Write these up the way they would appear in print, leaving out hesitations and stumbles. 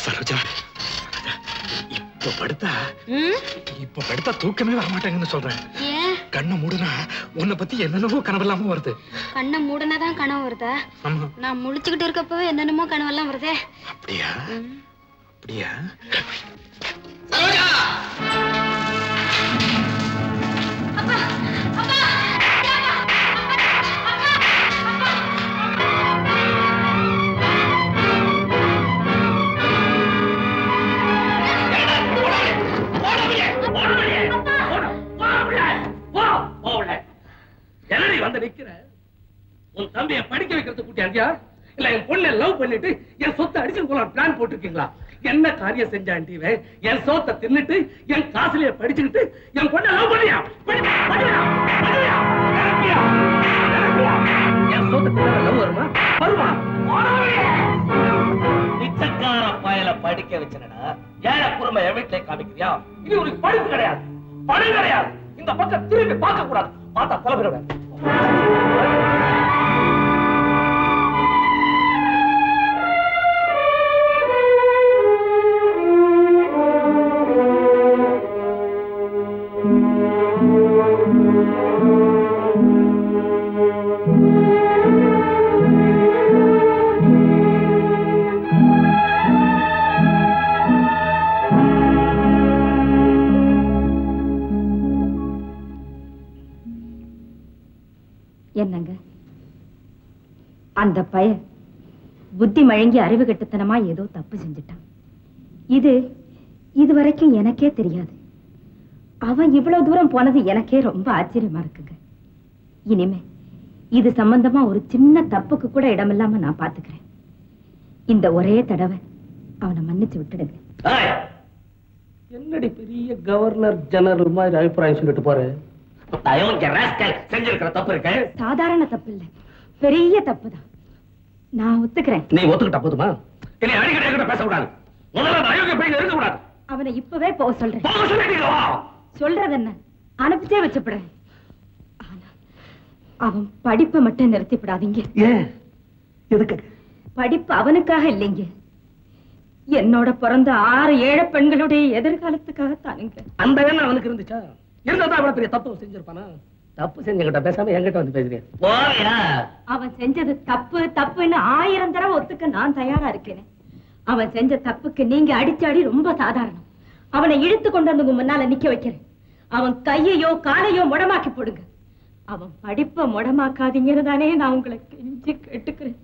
சரோஜா இப்ப படுத்தா தூக்கமே வரமாட்டேங்கன்னு சொல்றேன். கண்ணை மூடுனா உன்னை பத்தி என்னென்னமோ கனவெல்லாம வருது. கண்ணை மூடனாதான் கனவு வருதா? நான் முழிச்சுக்கிட்டு இருக்கப்பவே என்னென்னமோ கனவெல்லாம் வருதே. அப்படியா? அப்படியா? வந்து நிக்கிற உன் தம்பியை படிக்க வைக்கிறது கூட்டியா இல்ல என் பொண்ணை லவ் பண்ணிட்டு என் சொத்தை அடிச்சு போலாம் பிளான் போட்டிருக்கீங்களா? என்ன காரியம் செஞ்சாண்டிவே? என் சொத்தை தின்னுட்டு என் காசுலயே படிச்சுக்கிட்டு என் பொண்ணை லவ் பண்ணியா? என் சொத்தை தின்ன லவ் வருமா? வருமா? பிச்சைக்கார பயல படிக்க வச்சனடா ஏழை குடும்ப என் வீட்டுல காமிக்கிறியா? இது உனக்கு படிப்பு கிடையாது, பணம் கிடையாது. இந்த பக்கம் திரும்பி பார்க்க கூடாது, பார்த்தா கொலைபிடுவேன். என்னங்க அந்த பையன் புத்தி மழங்கி அறிவு கெட்டுத்தனமா ஏதோ தப்பு செஞ்சுட்டான். இது வரைக்கும் எனக்கே தெரியாது. அவன் இவ்வளவு தூரம் போனது எனக்கே ரொம்ப ஆச்சரியமா இருக்குங்க. இனிமே இது சம்பந்தமா ஒரு சின்ன தப்புக்கு கூட இடமில்லாம நான் பாத்துக்கிறேன். இந்த ஒரே தடவை அவனை மன்னிச்சு விட்டுடுங்க. என்னடி பெரிய கவர்னர் ஜெனரல் மாதிரி அபிப்பிராயம் சொல்லிட்டு போற? செஞ்சிருக்கிற தப்பு இருக்கு. சாதாரண தப்பு இல்ல, பெரிய தப்புதான். நான் ஒத்துக்கிறேன். நீ ஒத்துக்கிட்ட போதுமா? என்னை அடிக்கடி பேசக்கூடாது. முதல்ல அயோக்கிய பையன் இருக்கக்கூடாது. அவனை இப்பவே போக சொல்றேன். சொல்றது என்ன, அனுப்பிச்சே வச்சுப்படுறேன். ஆனா அவன் படிப்பை மட்டும் நிறுத்திவிடாதீங்க. எதுக்கு? படிப்பு அவனுக்காக இல்லைங்க, என்னோட பிறந்த 6 ஏழை பெண்களுடைய எதிர்காலத்துக்காகத்தானுங்க. அந்த எண்ணம் அவனுக்கு இருந்துச்சா? இருந்தா அவ்வளவு பெரிய தப்பு செஞ்சிருப்பானா? தப்பு செஞ்சங்கிட்ட பேசாம என்கிட்ட வந்து பேசுறேன். அவன் செஞ்சது தப்பு தப்புன்னு 1000 தடவை ஒத்துக்க நான் தயாரா இருக்கேன். அவன் செஞ்ச தப்புக்கு நீங்க அடிச்சாடி ரொம்ப சாதாரணம். அவனை இழுத்து கொண்டு வந்து முன்னால நிக்க வைக்கிறேன். அவன் கையையோ காலையோ முடமாக்கி போடுங்க. அவன் படிப்பை முடமாக்காதீங்கன்னு தானே நான் உங்களை கெஞ்சி கேட்டுக்கிறேன்.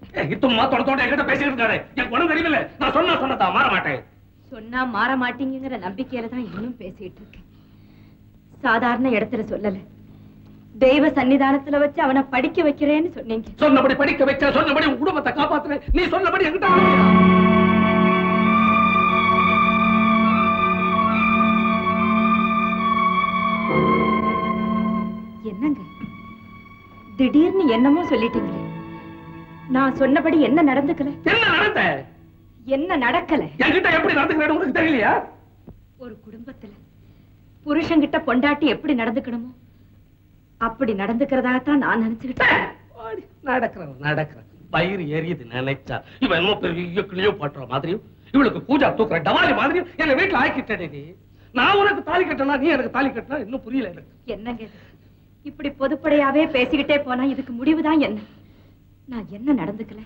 மாற மாட்டேன் சொன்னா மாற மாட்டீங்கிற நம்பிக்கையில தான் இன்னும் பேசிட்டு இருக்கேன். சாதாரண இடத்துல சொல்லல, தெய்வ சன்னிதானத்துல வச்சு அவனை படிக்க வைக்கிறேன்னு சொன்னீங்க. சொன்னபடி படிக்க வச்ச, சொன்னபடி உன் குடும்பத்தை காப்பாத்துறேன். நீ சொன்னபடி என்கிட்ட என்னங்க திடீர்னு என்னமோ சொல்லிட்டீங்களே? நான் சொன்னபடி என்ன நடந்துக்கல? என்ன நடக்கல? என்கிட்ட எப்படி நடந்துக்கிறேன்னு உனக்கு தெரியலையா? ஒரு குடும்பத்துல புருஷன்கிட்ட பொண்டாட்டி எப்படி நடந்துக்கணுமோ அப்படி நடந்துக்கிறதாகத்தான் நான் நினைச்சுக்கிட்டேன். நடக்கிறேன் பயிர் எரியுது நினைச்சா இவன் என்ன பெரிய கிளியோ பாட்டுற மாதிரியும் இவளுக்கு பூஜா தூக்குற டவாலி மாதிரியும் என்ன வீட்டுல ஆக்கிட்டே. நான் உனக்கு தாலி கட்டனா, நீ எனக்கு தாலி கட்டினா இன்னும் புரியல எனக்கு. என்னங்க இப்படி பொதுப்படையாவே பேசிக்கிட்டே போனா இதுக்கு முடிவுதான் என்ன? நான் என்ன நடந்துக்கல,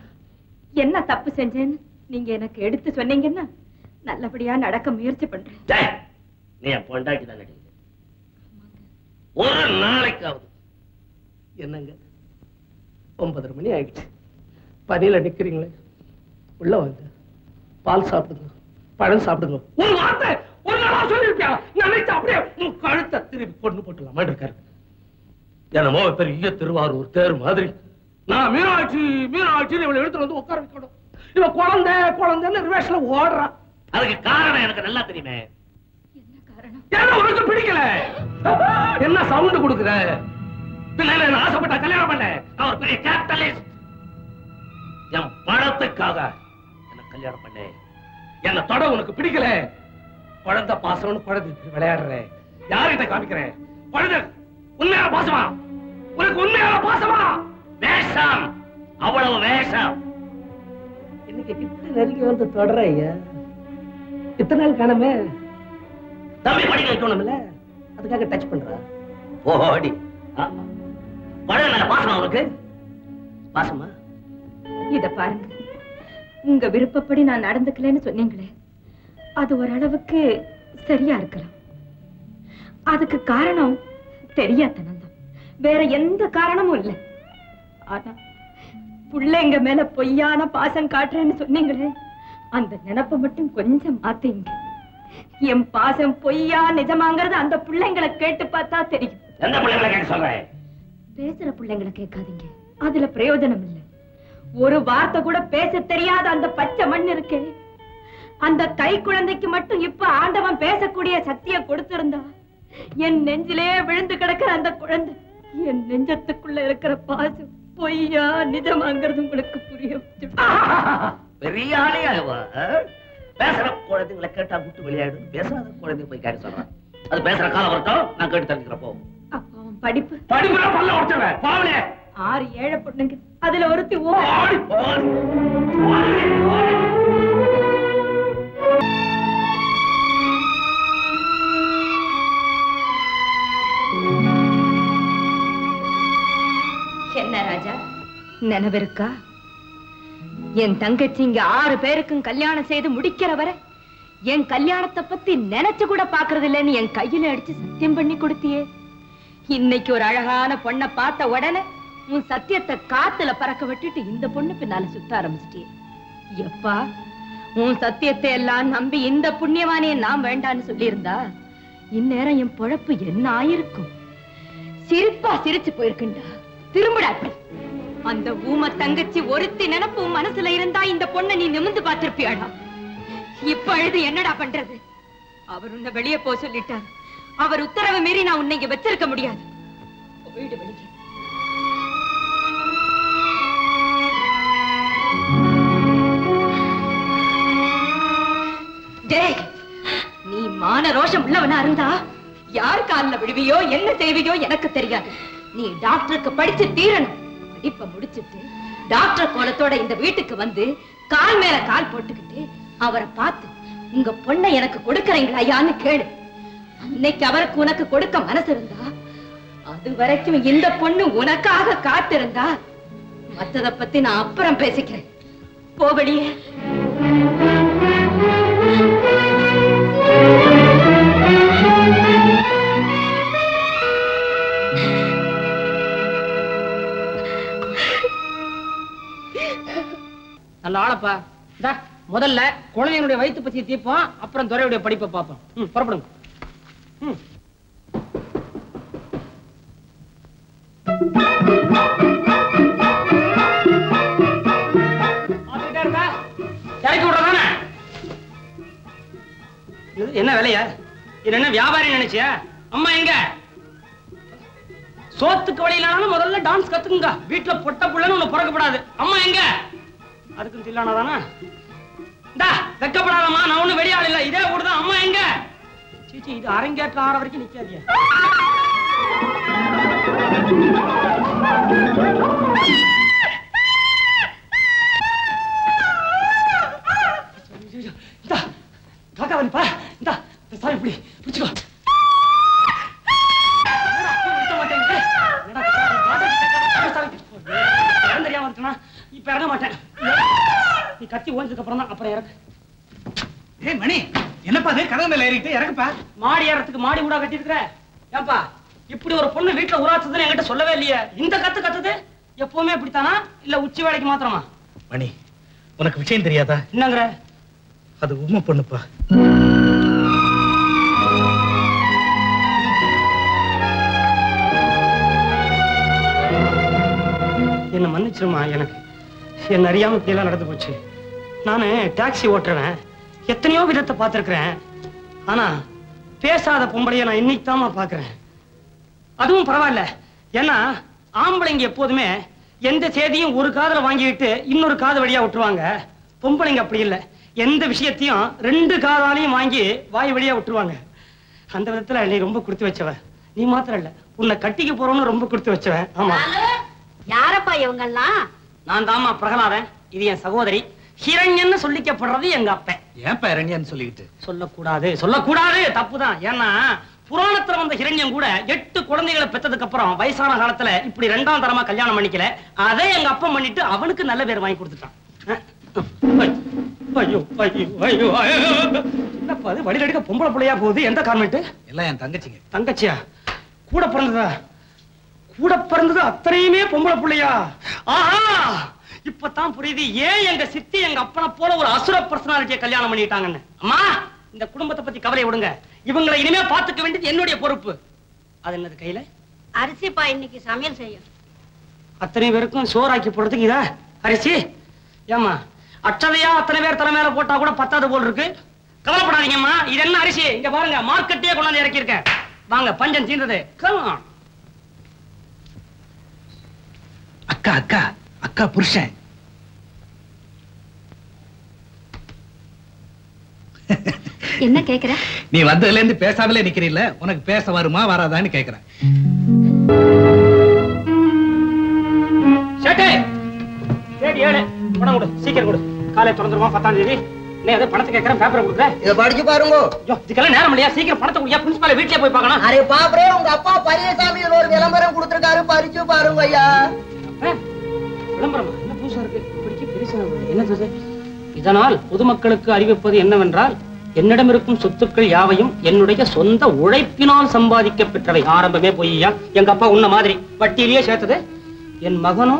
என்ன தப்பு செஞ்சேன்னு நீங்க எனக்கு எடுத்து சொன்னீங்கன்னா நல்லபடியா நடக்க முயற்சி பண்றேன். நீ என் பொண்டாட்டி தான். ஒரு நாளைக்காவது என்னங்க 9:30 மணி ஆயிடுச்சு, பனியில நிக்கிறீங்களே, உள்ள வந்து பால் சாப்பிடுங்க, பழம் சாப்பிடுங்க. ஒரு வார்த்தை ஒரு நாளா சொல்லிருப்பியா? நினைச்சா அப்படியே உன் கழுத்தை திருப்பி கொண்டு போட்டுலாமா இருக்காரு. என்னமோ பெரிய திருவாரூர் தேர் மாதிரி நான் மீனாட்சி இவளை எடுத்துட்டு வந்து உட்கார வைக்கணும். இவ குழந்தைன்னு ரிவேஷன்ல ஓடுறா. அதுக்கு காரணம் எனக்கு நல்லா தெரியுமே. என்ன உனக்கு பிடிக்கல? என்ன சவுண்ட் கொடுக்குற? பின்ன ஆசைப்பட்ட கல்யாணம் பண்ண நான் ஒரு பெரிய கேபிட்டலிஸ்ட். என் பணத்துக்காக என்ன கல்யாணம் பண்ண. என்ன தொட உனக்கு பிடிக்கல. குழந்தை பாசம்னு குழந்தை விளையாடுற. யார்கிட்ட காமிக்கிற? குழந்தை உண்மையான பாசமா? உனக்கு உண்மையான பாசமா? வேஷம், அவ்வளவு வேஷம். இன்னைக்கு கிட்ட நெருங்கி வந்து தொடர ஐயா. இத்தனை நாள் காணாம தம்பி படிக்க வைக்கணும்ல, அதுக்காக டச் பண்றா. ஓடி பாசமா உனக்கு? பாசமா? இத பாருங்க, உங்க விருப்பப்படி நான் நடந்துக்கலன்னு சொன்னீங்களே, அது ஓரளவுக்கு சரியா இருக்கலாம். அதுக்கு காரணம் தெரியாதனம் தான், வேற எந்த காரணமும் இல்லை. ஆனா புள்ளைங்க மேல பொய்யான பாசம் காட்டுறேன்னு சொன்னீங்களே, அந்த நினைப்ப மட்டும் கொஞ்சம் மாத்தீங்க. என் பாசம் பொய்யா நிஜமாங்கிறது அந்த பிள்ளைங்களை கேட்டு பார்த்தா தெரியும். எந்த பிள்ளைங்களை கேட்க சொல்றேன்? பேசுற பிள்ளைங்களை கேட்காதீங்க, அதுல பிரயோஜனம் இல்லை. ஒரு வார்த்தை கூட பேச தெரியாத அந்த பச்சை மண் இருக்கே, அந்த கை குழந்தைக்கு மட்டும் இப்ப ஆண்டவன் பேசக்கூடிய சக்தியை கொடுத்திருந்தா, என் நெஞ்சிலே விழுந்து கிடக்கிற அந்த குழந்தை என் நெஞ்சத்துக்குள்ள இருக்கிற பாசம் பொய்யா நிஜமாங்கிறது உங்களுக்கு புரியும். பெரிய ஆளையா பேசுற குழந்தைங்களை கேட்டா விட்டு விளையாடு, பேசாத குழந்தை போய் கேட்க சொல்றான். அது பேசுற காலம் வரட்டும், நான் கேட்டு தெரிஞ்சுக்கிறப்போ. அப்ப அவன் படிப்பு படிப்புல பல்ல உடைச்சவன் பாவனே. 6 ஏழை பொண்ணுங்க, அதுல ஒருத்தி என்ன ராஜா நினைவிருக்கா? என் தங்கச்சி இங்க 6 பேருக்கும் கல்யாணம் செய்து முடிக்கிற வரை என் கல்யாணத்தை பத்தி நினைச்சு கூட பாக்குறது இல்லைன்னு என் கையில அடிச்சு சத்தியம் பண்ணி கொடுத்தியே. இன்னைக்கு ஒரு அழகான பொண்ணை பார்த்த உடனே உன் சத்தியத்தை காத்துல பறக்க விட்டுட்டு இந்த பொண்ணு பின்னால சுத்த ஆரம்பிச்சிட்டியே. எப்பா, உன் சத்தியத்தை எல்லாம் நம்பி இந்த புண்ணியவானைய நான் வேண்டான்னு சொல்லியிருந்தா இந்நேரம் என் பொழப்பு என்ன ஆயிருக்கும்? சிரிப்பா சிரிச்சு போயிருக்குண்டா. திரும்படா. அந்த ஊம தங்கச்சி ஒருத்தி நினைப்பு உன் மனசுல இருந்தா இந்த பொண்ணை நீ நிமிந்து பார்த்திருப்பியாடா. இப்ப அழுது என்னடா பண்றது? அவர் உன்னை வெளியே போக சொல்லிட்டார். அவர் உத்தரவை மீறி நான் உன்னை இங்க வச்சிருக்க முடியாது. போயிடு வெளியே. நீ மான ரோஷம் உள்ளவனா இருந்தா யார் காலில் விடுவியோ என்ன செய்வியோ எனக்கு தெரியாது. நீ டாக்டருக்கு படிச்சு தீரணும். படிப்பை முடிச்சுட்டு டாக்டர் கோலத்தோட இந்த வீட்டுக்கு வந்து கால் மேல கால் போட்டுக்கிட்டு அவரை பார்த்து உங்க பொண்ணை எனக்கு கொடுக்கறீங்களா ஐயான்னு கேளு. அன்னைக்கு அவருக்கு உனக்கு கொடுக்க மனசு இருந்தா, அது வரைக்கும் இந்த பொண்ணு உனக்காக காத்திருந்தா, மத்தத பத்தி நான் அப்புறம் பேசிக்கிறேன். போவடியே. நல்ல ஆளப்பா. முதல்ல குழந்தைங்களுடைய வயிற்று பத்தி தீர்ப்போம், அப்புறம் துறையுடைய படிப்பை பார்ப்போம். புறப்படுங்க. இறக்கி விடுறதானே? என்ன வேலையா? இது என்ன வியாபாரி நினைச்சியா? அம்மா எங்க? சோத்துக்கு வழியிலானாலும் முதல்ல டான்ஸ் கத்துக்குங்க. வீட்டுல பொட்ட புள்ளன்னு ஒண்ணு பிறக்கப்படாது. அம்மா எங்க? அதுக்கும் தில்லானாதானா? வெக்கப்படாதம்மா, நான் ஒண்ணு வெளியாள் இல்ல, இதே ஊடுதான். அம்மா எங்க? சீச்சி, இது அரங்கேற்ற ஆற வரைக்கும் நிக்காதியா. காக்கா வந்துப்பா. இந்த சாரி இப்படி பிடிச்சுக்கோ. தெரியாம இருக்கா? இப்ப இறங்க மாட்டேன். நீ கத்தி ஓஞ்சதுக்கு அப்புறம் தான் அப்புறம் இறக்கு. ஏய் மணி, என்னப்பா அது கதவு மேல ஏறிட்டு இறக்குப்பா. மாடி ஏறதுக்கு மாடி கூட கட்டி இருக்கிற. ஏன்பா இப்படி ஒரு பொண்ணு வீட்டுல உராச்சதுன்னு என்கிட்ட சொல்லவே இல்லையே. இந்த கத்து கத்துது எப்பவுமே இப்படித்தானா, இல்ல உச்சி வேலைக்கு மாத்திரமா? மணி, உனக்கு விஷயம் தெரியாதா? என்னங்கிற? அது ஊமை பொண்ணுப்பா. என்ன மன்னிச்சிருமா. எனக்கு என்ன அறியாம இப்படியெல்லாம் நடந்து போச்சு. நானு டாக்ஸி ஓட்டுறேன், எத்தனையோ விதத்தை பார்த்திருக்கிறேன். ஆனா பேசாத பொம்பளைய நான் இன்னைக்கு தாமா பாக்குறேன். அதுவும் பரவாயில்ல, ஏன்னா ஆம்பளைங்க எப்போதுமே எந்த செய்தியும் ஒரு காதுல வாங்கிட்டு இன்னொரு காது வழியா விட்டுருவாங்க. பொம்பளைங்க அப்படி இல்லை, எந்த விஷயத்தையும் 2 காதாலையும் வாங்கி வாய் வழியா விட்டுருவாங்க. அந்த விதத்துல நீ ரொம்ப கொடுத்து வச்சவ. நீ மாத்திரம் இல்ல, உன்னை கட்டிக்க போறோம்னு ரொம்ப கொடுத்து வச்சவன். ஆமா. யாரப்பா இவங்கெல்லாம்? நான் தாமா பிரகலாதன். இது என் சகோதரி ஹிரண்யன்னு சொல்லிக்கப்படுறது எங்க அப்பன். ஏன் ஹிரண்யன்னு சொல்லிக்கிட்டு? சொல்லக்கூடாது தப்புதான். ஏன்னா புராணத்துல வந்த ஹிரண்யம் கூட 8 குழந்தைகளை பெற்றதுக்கு அப்புறம் வயசான காலத்துல இப்படி 2ஆம் தரமா கல்யாணம் பண்ணிக்கல. அதை எங்க அப்பன் பண்ணிட்டு அவனுக்கு நல்ல பேர் வாங்கி கொடுத்துட்டான். ஐயோ ஐயோ ஐயோ என்னப்பா அது வழி அடிக்க பொம்பளை பிள்ளையா போகுது? எந்த காரணம்? எல்லாம் என் தங்கச்சிங்க. தங்கச்சியா? கூட பிறந்ததா அத்தனையுமே பொம்பளை பிள்ளையா? ஆஹா, இப்பதான் புரியுது ஏன் எங்க சித்தி எங்க அப்பனை போல ஒரு அசுர பர்சனாலிட்டியை கல்யாணம் பண்ணிட்டாங்கன்னு. அம்மா, இந்த குடும்பத்தை பத்தி கவலை விடுங்க. இவங்களை இனிமே பாத்துக்க வேண்டியது என்னுடைய பொறுப்பு. அது என்னது கையில? அரிசிப்பா இன்னைக்கு சமையல் செய்யும். அத்தனை பேருக்கும் சோறாக்கி போடுறதுக்கு இதா அரிசி? ஏமா அச்சதையா அத்தனை பேர் தலை மேல போட்டா கூட பத்தாது போல் இருக்கு. கவலைப்படாதீங்கம்மா, இது என்ன அரிசி? இங்க பாருங்க, மார்க்கெட்டே கொண்டாந்து இறக்கி இருக்கேன். வாங்க, பஞ்சம் தீர்ந்தது. அக்கா அக்கா அக்கா புருஷன். என்ன கேக்குற? நீ வந்ததுல இருந்து பேசாமலே நிக்கிறீல்ல, உனக்கு பேச வருமா வராதான்னு கேக்குறேன். சீக்கிரம் கொடு. காலை திறந்துருவோம். 10ஆம் தேதி பணத்தை கேட்கிறேன். பேப்பரை கொடுக்குறேன். இதை படிச்சு பாருங்க. இதுக்கெல்லாம் நேரம் இல்லையா? சீக்கிரம் பணத்தை கொடுங்க. பிரின்சிபால வீட்லயே போய் பார்க்கணும். அரே பாப்பரே, உங்க அப்பா பரியசாமி ஒரு விளம்பரம் கொடுத்திருக்காரு, பறிச்சு பாருங்க ஐயா. விளம்பரம் என்ன புதுசா இருக்கு? என்னது? இதனால் பொதுமக்களுக்கு அறிவிப்பது என்னவென்றால், என்னிடம் இருக்கும் சொத்துக்கள் யாவையும் என்னுடைய சொந்த உழைப்பினால் சம்பாதிக்க பெற்றவை. ஆரம்பமே பொய்யா? எங்க அப்பா உன்ன மாதிரி வட்டியிலேயே சேர்த்தது. என் மகனோ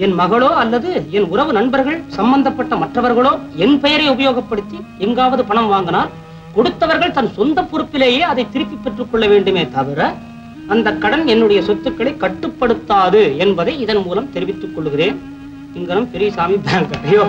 என் மகளோ அல்லது என் உறவு நண்பர்கள் சம்பந்தப்பட்ட மற்றவர்களோ என் பெயரை உபயோகப்படுத்தி எங்காவது பணம் வாங்கினால் கொடுத்தவர்கள் தன் சொந்த பொறுப்பிலேயே அதை திருப்பி பெற்றுக் கொள்ள வேண்டுமே தவிர அந்த கடன் என்னுடைய சொத்துக்களை கட்டுப்படுத்தாது என்பதை இதன் மூலம் தெரிவித்துக் கொள்கிறேன். இங்கனம் பெரியசாமி பேங்க். ஐயோ,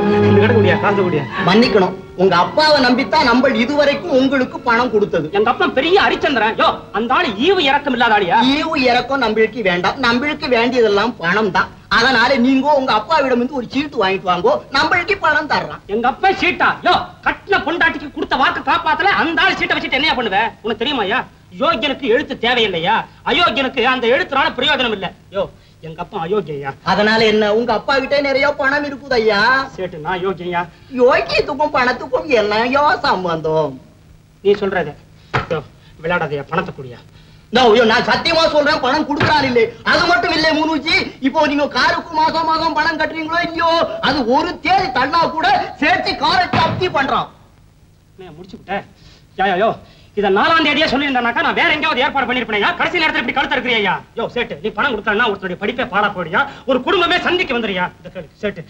மன்னிக்கணும், உங்க அப்பாவை நம்பித்தான் நம்ம இதுவரைக்கும் உங்களுக்கு பணம் கொடுத்தது. எங்க அப்பா பெரிய ஹரிச்சந்திரன். யோ, அந்த ஆளு ஈவு இறக்கம் இல்லாத ஆளியா? ஈவு இறக்கம் நம்மளுக்கு வேண்டாம். நம்மளுக்கு வேண்டியதெல்லாம் பணம் தான். அதனால நீங்க உங்க அப்பாவிடம் இருந்து ஒரு சீட்டு வாங்கிட்டு வாங்கோ, நம்மளுக்கு பணம் தர்றான். எங்க அப்பா சீட்டா? யோ, கட்டின பொண்டாட்டிக்கு கொடுத்த வாக்கு காப்பாத்தல அந்த ஆளு சீட்டை வச்சுட்டு என்ன பண்ணுவேன்? உனக்கு தெரியுமாயா? யோகியனுக்கு எழுத்து தேவையில்லையா? அயோக்கியனுக்கு அந்த எழுத்துனால பிரயோஜனம் இல்ல. யோ, எங்க அப்பா அயோக்கியா. அதனால என்ன, உங்க அப்பா கிட்ட நிறைய பணம் இருக்குது ஐயா. சேட்டு, நான் யோகியா? யோகியத்துக்கும் பணத்துக்கும் என்னையோ சம்பந்தம்? நீ சொல்றது விளையாடாதையா, பணத்தை குடியா. நான் சத்தியமா சொல்றேன், பணம் கொடுக்கறான் இல்லை. அது மட்டும் இல்லை முனுஜி, இப்போ நீங்க காருக்கு மாசம் மாசம் பணம் கட்டுறீங்களோ இல்லையோ, அது ஒரு தேதி தள்ளா கூட சேர்த்து காரை ஜப்தி பண்றான். முடிச்சு விட்ட. யோ, இத 4ஆம் தேதியே சொல்லியிருந்தானாக்கா நான் வேற எங்கேயாவது ஏற்பாடு பண்ணிருப்பேன். கடைசி நேரத்துல இப்படி கழுத்த இருக்கிறியா? யோ சேட்டு, நீ பணம் கொடுத்தா ஒருத்தருடைய படிப்பே பாடா போயிடுயா, ஒரு குடும்பமே சந்திக்கு வந்துறியா? சேட்டு,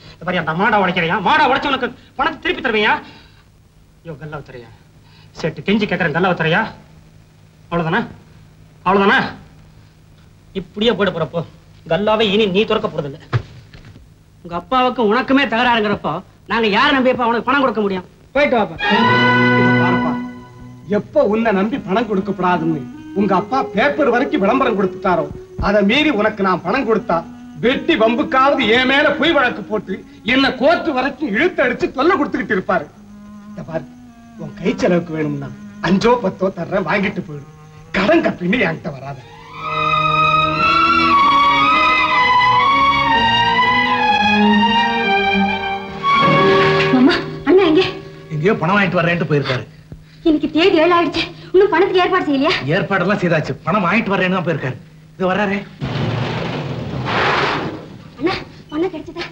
அந்த மாடா உடைக்கிறியா? மாடா உடைச்சு உனக்கு பணத்தை திருப்பி தருவியா? யோ, கல்லாவ தரையா? சேட்டு, கெஞ்சி கேட்கறேன், கல்லாவ தரையா? அவ்வளவுதானா? அவ்வளவுதானா? இப்படியே போயிட போறப்போ கல்லாவை இனி நீ துறக்க போறதில்லை. உங்க அப்பாவுக்கு உனக்குமே தகராறுங்கிறப்போ நாங்க யாரை நம்பியப்பா உனக்கு பணம் கொடுக்க முடியும்? போயிட்டு வாப்பா. பாருப்பா, எப்ப உன்னை நம்பி பணம் கொடுக்கப்படாதுன்னு உங்க அப்பா பேப்பர் வரைக்கும் விளம்பரம் கொடுத்துட்டாரோ, அதை மீறி உனக்கு நான் பணம் கொடுத்தா வெட்டி வம்புக்காவது என் மேல பொய் வழக்கு போட்டு என்ன கோர்ட்டு வரைக்கும் இழுத்து அடிச்சு தொல்லை கொடுத்துக்கிட்டு இருப்பாரு. பாரு, உன் கை செலவுக்கு வேணும்னா 5ஓ 10ஓ தர்றேன், வாங்கிட்டு போயிடு. கடன் கப்பின்னு என்கிட்ட வராத. எங்கேயோ பணம் வாங்கிட்டு வர்றேன்ட்டு போயிருக்காரு. இன்னைக்கு தேதி 7 ஆயிடுச்சு, இன்னும் பணத்துக்கு ஏற்பாடு செய்யலையா? ஏற்பாடெல்லாம் செய்தாச்சு, பணம் வாங்கிட்டு வர்றேன்னு தான் போயிருக்காரு. இது வர்றாரே. அண்ணா, பணம் கிடைச்சதா?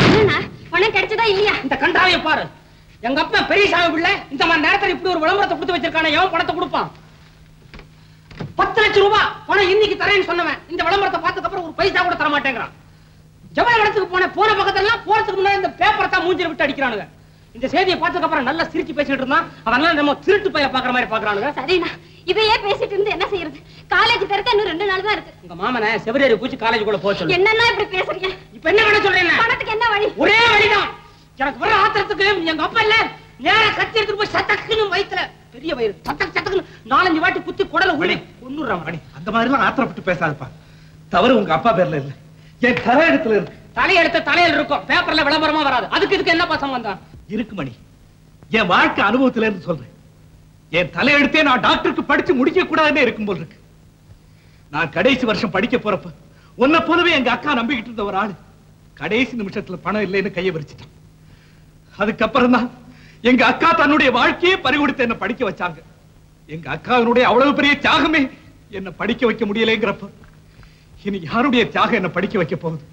என்னண்ணா, பணம் கிடைச்சதா இல்லையா? இந்த கண்டாவைய பாரு. எங்க அப்பா பெரியசாமி பிள்ளை இந்த மாதிரி நேரத்தில் இப்படி ஒரு விளம்பரத்தை கொடுத்து வச்சிருக்கானே, எவன் பணத்தை கொடுப்பான்? 10 லட்சம் ரூபாய் பணம் இன்னைக்கு தரேன்னு சொன்னவன் இந்த விளம்பரத்தை பார்த்ததுக்கு அப்புறம் ஒரு பைசா கூட தர மாட்டேங்கிறான். ஜவள இடத்துக்கு போன பக்கத்தெல்லாம் போறதுக்கு முன்னாடி இந்த பேப்பரை தான் மூஞ்சில விட்டு அடிக்கிறானுங்க. இந்த செய்தியை பார்த்ததுக்கு அப்புறம் நல்லா சிரிச்சு பேசிட்டு இருந்தான். அவன் நம்ம திருட்டு பைய பாக்குற மாதிரி பாக்குறானுங்க. சரிண்ணா, இதையே பேசிட்டு இருந்து என்ன செய்யறது? காலேஜ் திறக்க இன்னும் 2 நாள் தான் இருக்கு. உங்க மாமனை செவரேறி பூச்சி காலேஜ் கூட போக சொல்லு. என்னன்னா இப்படி பேசுறீங்க? இப்ப என்ன பண்ண சொல்றேன்? பணத்துக்கு என்ன வழி? ஒரே வழிதான். எனக்கு வர ஆத்திரத்துக்கு எங்க அப்பா இல்ல நேர கத்தி எடுத்துட்டு போய் சட்டக்குன்னு வயித்துல பெரிய வயிறு சட்டக்குன்னு 4-5 வாட்டி குத்தி குடல உள்ள கொன்னுறான். அந்த மாதிரி எல்லாம் ஆத்திரப்பட்டு பேசாதப்பா. தவறு உங்க அப்பா பேர்ல இல்ல, என் தலையெழுத்துல இருக்கு. தலையெழுத்து தலையில் இருக்கும், பேப்பர்ல விளம்பரமா வராது. அதுக்கு இதுக்கு என்னப்பா சம்பந்தம் இருக்கு மணி? என் வாழ்க்கை அனுபவத்துல இருந்து சொல்றேன். என் தலையெழுத்தே நான் டாக்டருக்கு படிச்சு முடிக்க கூடாதுன்னு இருக்கும் போல் இருக்கு. நான் கடைசி வருஷம் படிக்க போறப்ப உன்னை போலவே எங்க அக்கா நம்பிக்கிட்டு இருந்த ஒரு ஆளு கடைசி நிமிஷத்துல பணம் இல்லைன்னு கையை விரிச்சிட்டான். அதுக்கப்புறம் தான் எங்க அக்கா தன்னுடைய வாழ்க்கையே பறிகொடுத்து என்ன படிக்க வச்சாங்க. எங்க அக்காவினுடைய அவ்வளவு பெரிய தியாகமே என்ன படிக்க வைக்க முடியலைங்கிறப்ப இனி யாருடைய தியாகம் என்ன படிக்க வைக்க போகுது?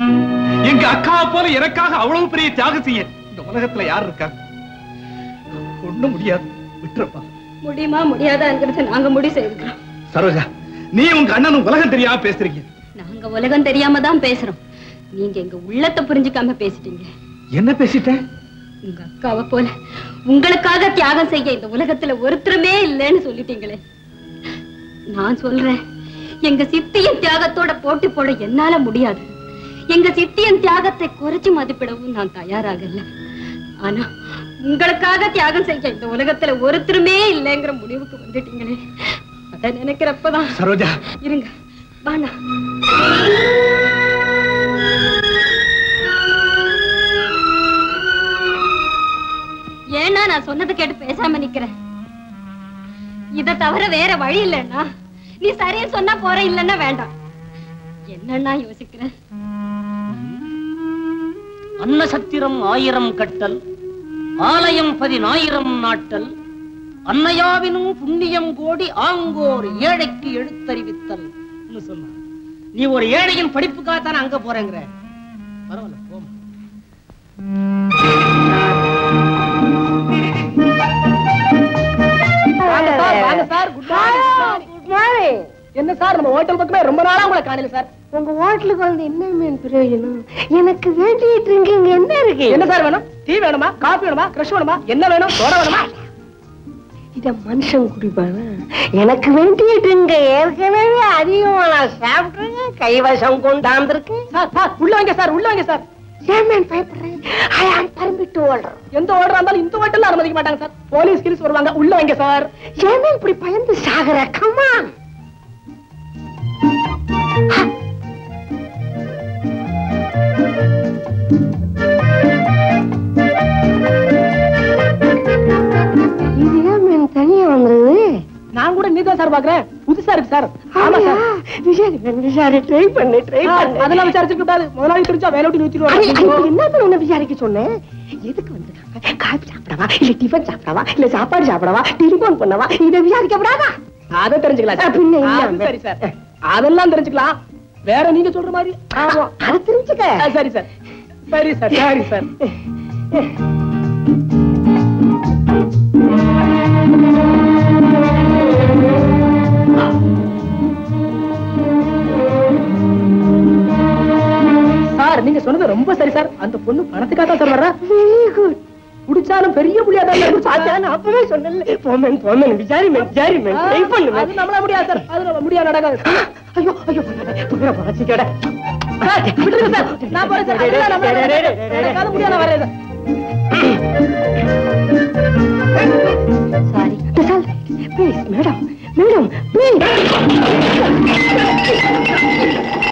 எங்க அக்காவை போல எனக்காக அவ்வளவு பெரிய தியாகம் செய்ய இந்த உலகத்துல யார் இருக்காங்க? ஒண்ணும் முடியாது, விட்டுறப்பா. முடியுமா முடியாதாங்கிறத நாங்க முடிவு செய்துக்கிறோம். சரோஜா, நீ உங்க அண்ணனும் உலகம் தெரியாம பேசுறீங்க. நாங்க உலகம் தெரியாம தான் பேசுறோம். நீங்க எங்க உள்ளத்தை புரிஞ்சுக்காம பேசிட்டீங்க. என்ன பேசிட்டேன்? உங்க அக்காவை போல உங்களுக்காக தியாகம் செய்ய இந்த உலகத்துல ஒருத்தருமே இல்லைன்னு சொல்லிட்டீங்களே. நான் சொல்றேன், எங்க சித்தியின் தியாகத்தோட போட்டி போட என்னால முடியாது. எங்க சித்தியின் தியாகத்தை குறைச்சு மதிப்பிடவும் நான் தயாராகல. ஆனா உங்களுக்காக தியாகம் செய்ய இந்த உலகத்துல ஒருத்தருமே இல்லைங்கிற முடிவுக்கு வந்துட்டீங்களே. அத நினைக்கிறப்பதான். சரோஜா இருங்க, வாண்ணா. ஏன்னா நான் சொன்னது கேட்டு பேசாம நிக்கிறேன். இத தவிர வேற வழி இல்லைன்னா நீ சரியா சொன்னா போற, இல்லன்னா வேண்டாம். என்னன்னா யோசிக்கிறேன். அன்னசத்திரம் 1000 கட்டல், ஆலயம் 10,000 நாட்டல், அன்னையாவினும் புண்ணியம் கோடி ஆங்கோர் ஏழைக்கு எழுத்தறிவித்தல் சொன்ன. நீ ஒரு ஏழையின் படிப்புக்காகத்தான் அங்க போறேங்கிற. பரவாயில்ல, போமா. என்ன சார், நம்ம ஹோட்டல் பக்கமே ரொம்ப நாளா உங்களை காணல சார். உங்க ஹோட்டலுக்கு வந்து என்ன மேன் பிரயோஜனம்? எனக்கு வேண்டிய ட்ரிங்கிங் என்ன இருக்கு? என்ன சார் வேணும்? டீ வேணுமா, காபி வேணுமா, கிரஷ் வேணுமா, என்ன வேணும்? சோடா வேணுமா? இத மனுஷன் குடிப்பானா? எனக்கு வேண்டிய ட்ரிங்க ஏற்கனவே அதிகமா நான் சாப்பிட்டுருங்க, கைவசம் கொண்டாந்துருக்கேன். சார் உள்ள வாங்க சார், உள்ள வாங்க சார். ஏன் மேன் பயப்படுறேன்? ஐ ஆம் பர்மிட் ஆர்டர். எந்த ஆர்டர் இருந்தாலும் இந்த ஹோட்டல்ல அனுமதிக்க மாட்டாங்க சார். போலீஸ் கிரிஸ் வருவாங்க, உள்ள வாங்க சார். ஏன் மேன் இப்படி பயந்து சாகற? கமான். இது ஏன் மேன் தனியா வந்துருது? நான் கூட நீதான் சார் பாக்குறேன், புதுசா இருக்கு சார். ஆமா சார், விசாரி ட்ரை பண்ணு. அதெல்லாம் விசாரிச்சுக்க கூடாது. முதலாளி தெரிஞ்சா வேலை விட்டு நிறுத்திடுவாங்க. என்ன உன்னை விசாரிக்க சொன்னேன்? எதுக்கு வந்துருக்காங்க? காபி சாப்பிடவா, இல்ல டிஃபன் சாப்பிடவா, இல்ல சாப்பாடு சாப்பிடவா, டெலிபோன் பண்ணவா? இதை விசாரிக்கப்படாதா? அதை தெரிஞ்சுக்கலாம் சார். பின்ன சரி சார், அதெல்லாம் தெரிஞ்சுக்கலாம். வேற நீங்க சொல்ற மாதிரி அதை தெரிஞ்சுக்க. சரி சார், சரி சார், சரி சார். சார், நீங்க சொன்னது ரொம்ப சரி சார். அந்த பொண்ணு பணத்துக்காக தான் சார் வர்றா. Very good. குடிச்சாலும் பெரிய புள்ளியாதான் அப்பவே சொன்னேன். போமேன் போமேன் விசாரி மேன் ட்ரை பண்ணு. அது நம்மள முடியாது சார், அது முடியாது, நடக்காது. ஐயோ ஐயோ புகர பாசிக்கட. விட்டுருங்க சார், நான் போறேன் சார். நடக்காது, முடியாது, வரேன் sir. Sorry please madam, please